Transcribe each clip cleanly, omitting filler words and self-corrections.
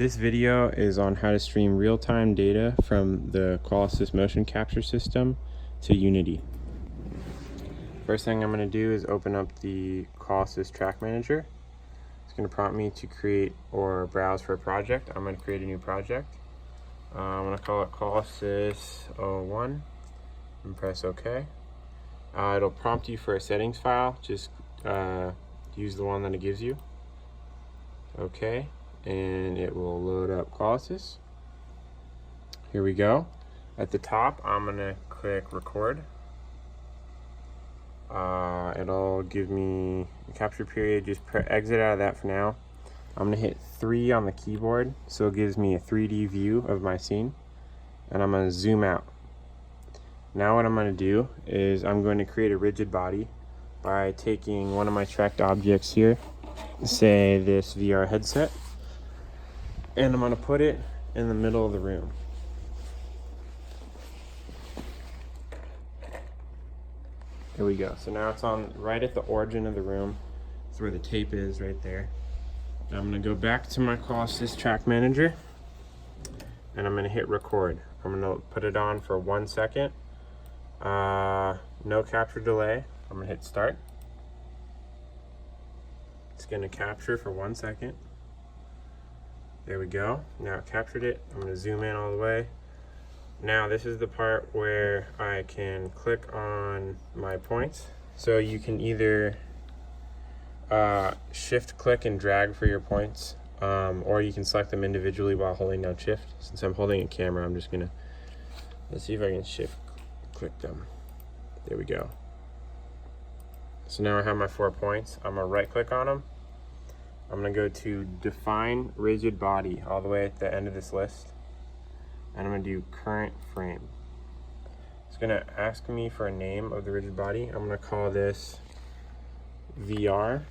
This video is on how to stream real-time data from the Qualisys motion capture system to Unity. First thing I'm going to do is open up the Qualisys track manager. It's going to prompt me to create or browse for a project. I'm going to create a new project. I'm going to call it Qualisys 01 and press OK. It'll prompt you for a settings file. Just use the one that it gives you. OK, and it will load up Qualisys. Here we go. At the top, I'm going to click record. It'll give me a capture period. Just exit out of that for now. I'm going to hit 3 on the keyboard, so it gives me a 3D view of my scene. And I'm going to zoom out. Now what I'm going to do is I'm going to create a rigid body by taking one of my tracked objects here, say this VR headset, and I'm going to put it in the middle of the room. Here we go. So now it's on right at the origin of the room. That's where the tape is, right there. Now I'm going to go back to my Qualisys track manager, and I'm going to hit record. I'm going to put it on for 1 second. No capture delay. I'm going to hit start. It's going to capture for 1 second. There we go. Now it captured it. I'm going to zoom in all the way. Now this is the part where I can click on my points. So you can either shift click and drag for your points, or you can select them individually while holding down shift. Since I'm holding a camera, I'm just gonna, let's see if I can shift click them. There we go. So now I have my 4 points. I'm gonna right click on them. I'm gonna go to define rigid body all the way at the end of this list. And I'm going to do current frame. It's going to ask me for a name of the rigid body. I'm going to call this VR,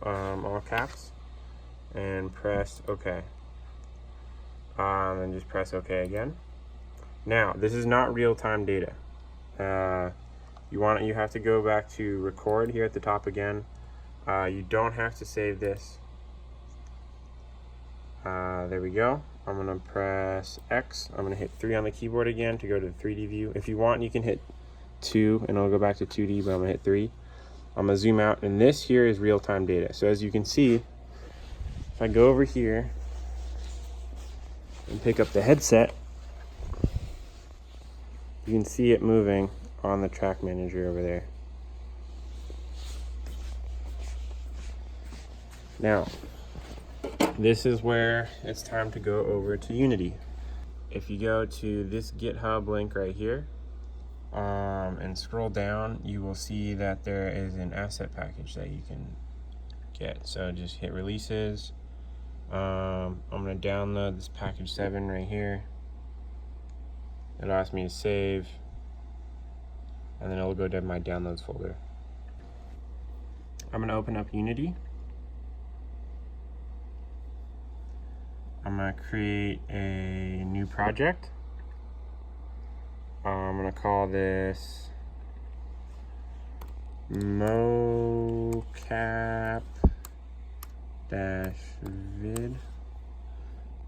all caps, and press OK. And just press OK again. Now, this is not real-time data. You have to go back to record here at the top again. You don't have to save this. There we go. I'm going to press X. I'm going to hit 3 on the keyboard again to go to the 3D view. If you want, you can hit 2 and it'll go back to 2D, but I'm going to hit 3. I'm going to zoom out, and this here is real-time data. So as you can see, if I go over here and pick up the headset, you can see it moving on the track manager over there. Now, this is where it's time to go over to Unity. If you go to this GitHub link right here and scroll down, you will see that there is an asset package that you can get. So just hit releases. I'm going to download this package 7 right here. It'll ask me to save, and then it'll go to my downloads folder. I'm going to open up Unity. I'm going to create a new project. I'm going to call this mocap-vid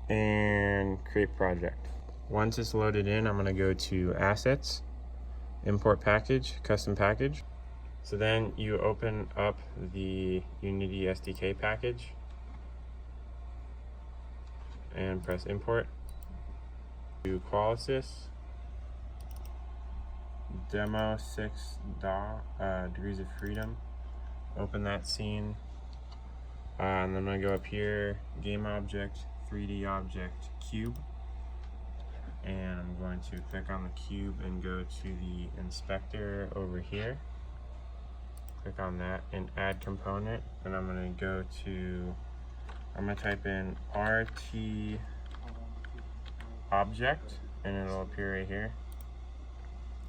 and create project. Once it's loaded in, I'm going to go to assets, import package, custom package. So then you open up the Unity SDK package and press import. To Qualisys demo 6 degrees of freedom. Open that scene, and then I go up here, game object, 3D object, cube, and I'm going to click on the cube and go to the inspector over here. Click on that and add component, and I'm going to go to, I'm going to type in RT object, and it'll appear right here.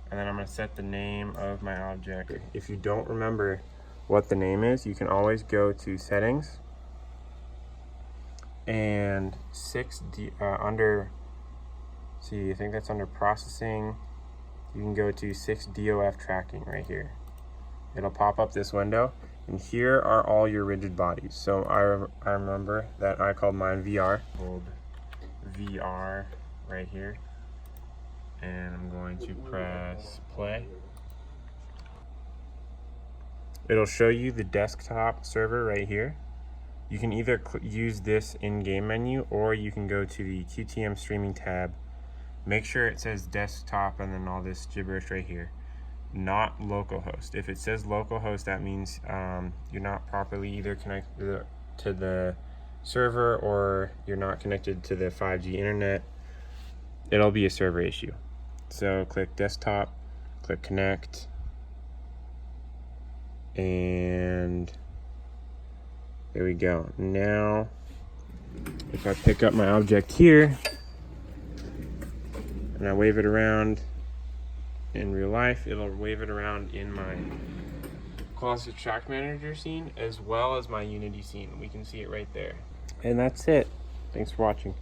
And then I'm going to set the name of my object. If you don't remember what the name is, you can always go to settings and under, see, I think that's under processing. You can go to 6 DOF tracking right here. It'll pop up this window. And here are all your rigid bodies. So I remember that I called mine VR. Hold VR right here. And I'm going to press play. It'll show you the desktop server right here. You can either use this in-game menu, or you can go to the QTM streaming tab. Make sure it says desktop and then all this gibberish right here, not localhost. If it says localhost, that means you're not properly either connected to the server, or you're not connected to the 5G internet. It'll be a server issue. So click desktop, click connect, and there we go. Now, if I pick up my object here and I wave it around in real life, it'll wave it around in my Qualisys Track Manager scene as well as my Unity scene. We can see it right there. And that's it. Thanks for watching.